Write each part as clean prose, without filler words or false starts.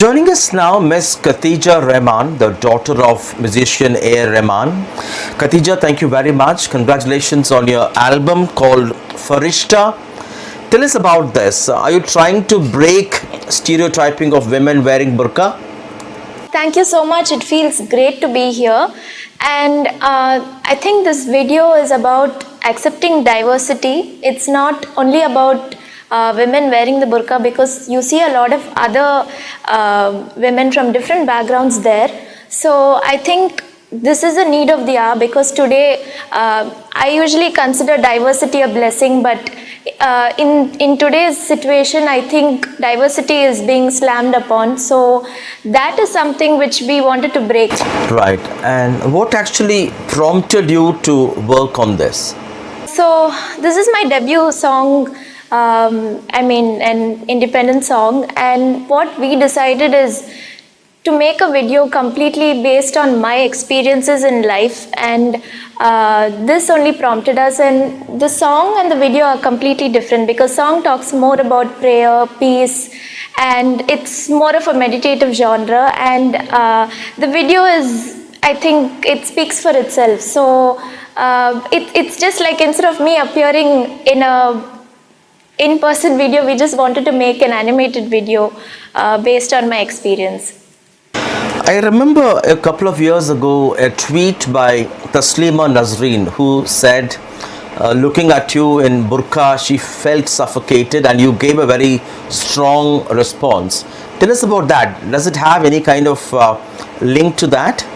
Joining us now, Miss Khatija Rahman, the daughter of musician A. Rahman. Khatija, thank you very much. Congratulations on your album called Farishta. Tell us about this. Are you trying to break stereotyping of women wearing burqa? Thank you so much. It feels great to be here. And I think this video is about accepting diversity. It's not only about women wearing the burqa, because you see a lot of other women from different backgrounds there. So I think this is a need of the hour, because today I usually consider diversity a blessing, but in today's situation, I think diversity is being slammed upon. So that is something which we wanted to break. Right. And what actually prompted you to work on this? So this is my debut song, an independent song. And what we decided is to make a video completely based on my experiences in life, and this only prompted us. And the song and the video are completely different, because song talks more about prayer, peace, and it's more of a meditative genre, and the video is, I think it speaks for itself. So it's just like, instead of me appearing in a in-person video, we just wanted to make an animated video based on my experience. I remember a couple of years ago a tweet by Taslima Nazreen, who said, looking at you in burqa, she felt suffocated, and you gave a very strong response. Tell us about that. Does it have any kind of link to that?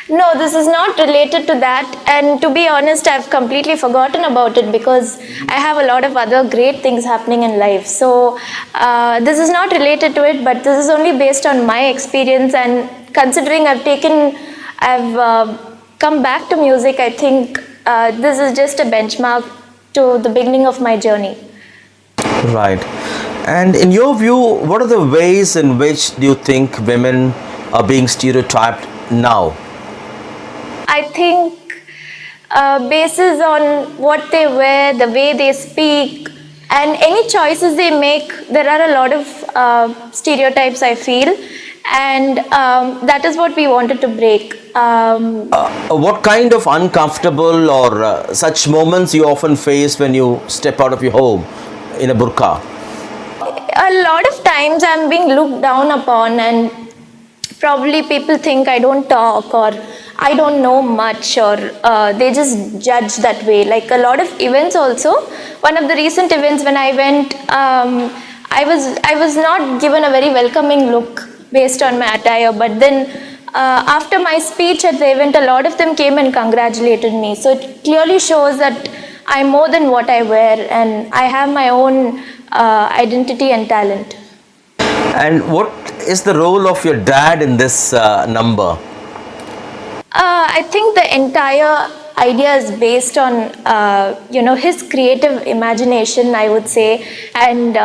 No, this is not related to that, and to be honest, I've completely forgotten about it, because I have a lot of other great things happening in life. So this is not related to it, but this is only based on my experience, and considering I've come back to music, I think this is just a benchmark to the beginning of my journey. Right. And in your view, what are the ways in which do you think women are being stereotyped now? I think basis on what they wear, the way they speak, and any choices they make, there are a lot of stereotypes, I feel, and that is what we wanted to break. What kind of uncomfortable or such moments you often face when you step out of your home in a burqa? A lot of times I'm being looked down upon, and probably people think I don't talk, or I don't know much, or they just judge that way. Like a lot of events also. One of the recent events when I went, I was not given a very welcoming look based on my attire, but then after my speech at the event, a lot of them came and congratulated me. So it clearly shows that I'm more than what I wear, and I have my own identity and talent. And what is the role of your dad in this number? I think the entire idea is based on his creative imagination, I would say, and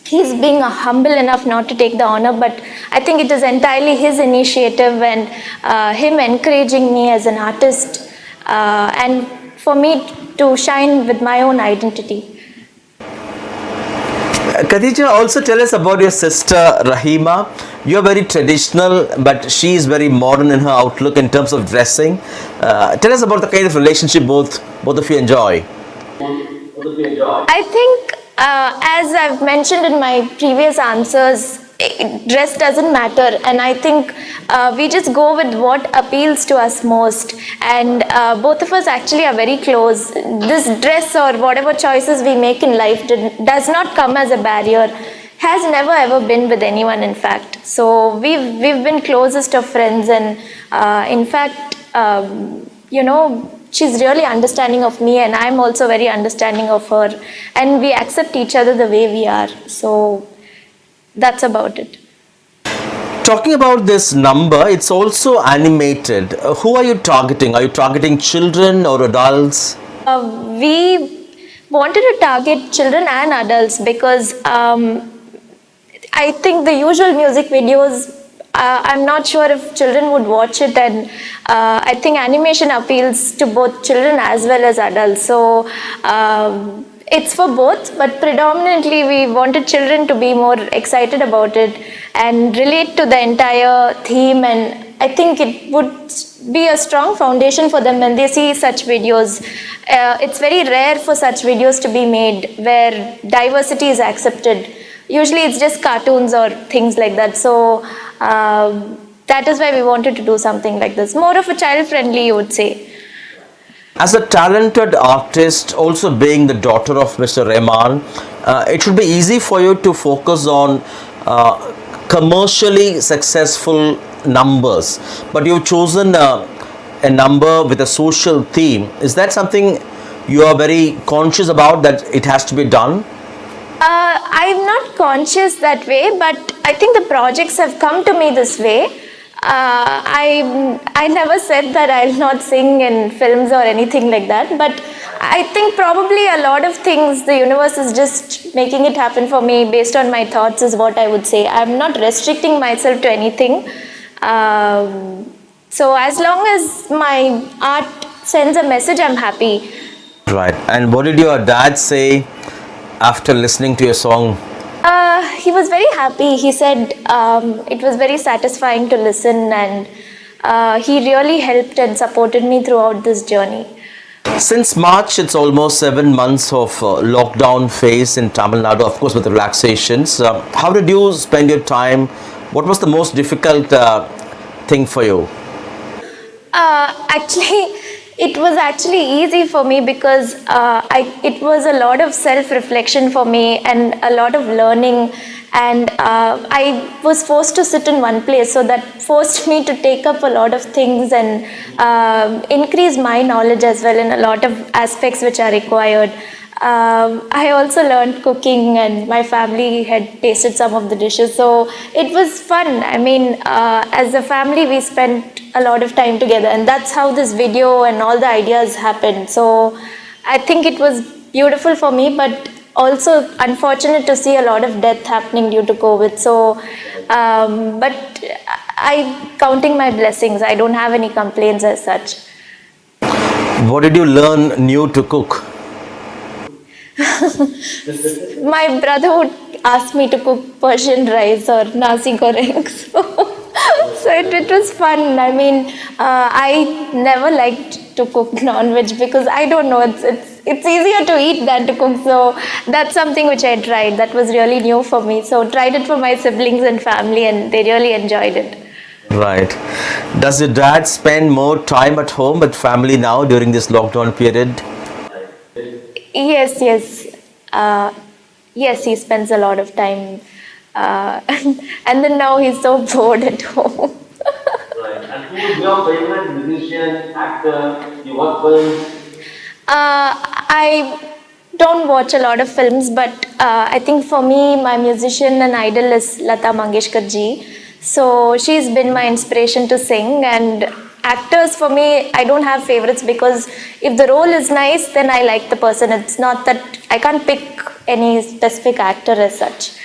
he's being humble enough not to take the honor, but I think it is entirely his initiative, and him encouraging me as an artist, and for me to shine with my own identity. Khatija, also tell us about your sister Rahima. You're very traditional, but she is very modern in her outlook in terms of dressing. Tell us about the kind of relationship both of you enjoy. I think, as I've mentioned in my previous answers, dress doesn't matter, and I think we just go with what appeals to us most, and both of us actually are very close. This dress or whatever choices we make in life does not come as a barrier, has never ever been with anyone, in fact. So we've been closest of friends, and in fact, she's really understanding of me, and I'm also very understanding of her, and we accept each other the way we are. So that's about it. Talking about this number, it's also animated. Who are you targeting? Are you targeting children or adults? We wanted to target children and adults, because I think the usual music videos, I'm not sure if children would watch it, and I think animation appeals to both children as well as adults. So it's for both, but predominantly we wanted children to be more excited about it and relate to the entire theme, and I think it would be a strong foundation for them when they see such videos. It's very rare for such videos to be made where diversity is accepted. Usually it's just cartoons or things like that. So that is why we wanted to do something like this. More of a child-friendly, you would say. As a talented artist, also being the daughter of Mr. Rahman, it should be easy for you to focus on commercially successful numbers. But you've chosen a number with a social theme. Is that something you are very conscious about, that it has to be done? I'm not conscious that way, but I think the projects have come to me this way. I never said that I'll not sing in films or anything like that, but I think probably a lot of things the universe is just making it happen for me based on my thoughts is what I would say. I'm not restricting myself to anything. So as long as my art sends a message, I'm happy. Right. And what did your dad say after listening to your song? He was very happy. He said it was very satisfying to listen, and he really helped and supported me throughout this journey. Since March, it's almost 7 months of lockdown phase in Tamil Nadu, of course, with relaxations. How did you spend your time? What was the most difficult thing for you? Actually, it was actually easy for me because it was a lot of self-reflection for me and a lot of learning, and I was forced to sit in one place, so that forced me to take up a lot of things and increase my knowledge as well in a lot of aspects which are required. I also learned cooking, and my family had tasted some of the dishes, so it was fun. I mean, as a family we spent a lot of time together, and that's how this video and all the ideas happened. So I think it was beautiful for me, but also unfortunate to see a lot of death happening due to COVID. So but I'm counting my blessings. I don't have any complaints as such. What did you learn new to cook? My brother would ask me to cook Persian rice or nasi goreng. So it was fun. I mean, I never liked to cook non-veg because I don't know, it's easier to eat than to cook. So that's something which I tried. That was really new for me. So tried it for my siblings and family, and they really enjoyed it. Right. Does your dad spend more time at home with family now during this lockdown period? Yes. Yes, he spends a lot of time. And then now he's so bored at home. Right. And who is your favorite musician, actor? You watch films? I don't watch a lot of films, but I think for me, my musician and idol is Lata Mangeshkar ji. So she's been my inspiration to sing, and actors for me, I don't have favorites because if the role is nice, then I like the person. It's not that I can't pick any specific actor as such.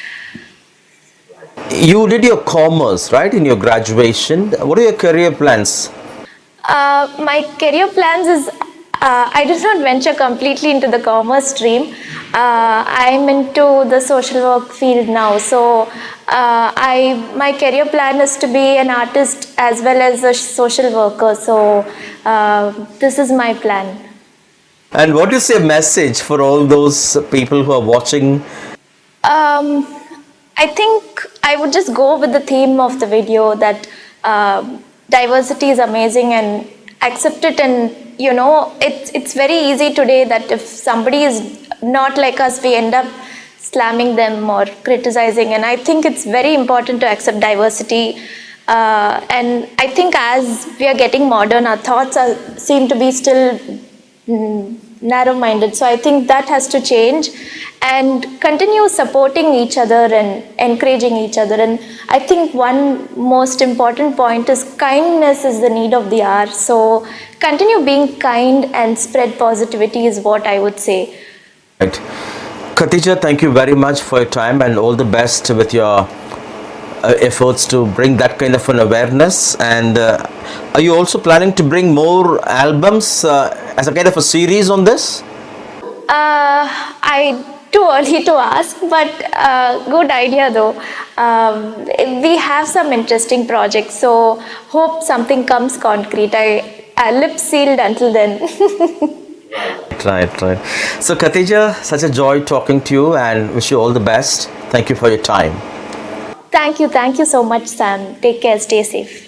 You did your commerce, right, in your graduation. What are your career plans? My career plans is I did not venture completely into the commerce stream. I'm into the social work field now. So my career plan is to be an artist as well as a social worker. So this is my plan. And what is your message for all those people who are watching? I think I would just go with the theme of the video that diversity is amazing and accept it. And you know, it's very easy today that if somebody is not like us, we end up slamming them or criticizing. And I think it's very important to accept diversity. And I think as we are getting modern, our thoughts seem to be still narrow-minded. So I think that has to change and continue supporting each other and encouraging each other. And I think one most important point is kindness is the need of the hour. So continue being kind and spread positivity is what I would say. Right. Khatija, thank you very much for your time and all the best with your efforts to bring that kind of an awareness. And are you also planning to bring more albums as a kind of a series on this? I too early to ask, but good idea though. We have some interesting projects, so hope something comes concrete. I lip sealed until then. Right, right. So, Khatija, such a joy talking to you and wish you all the best. Thank you for your time. Thank you so much, Sam. Take care, stay safe.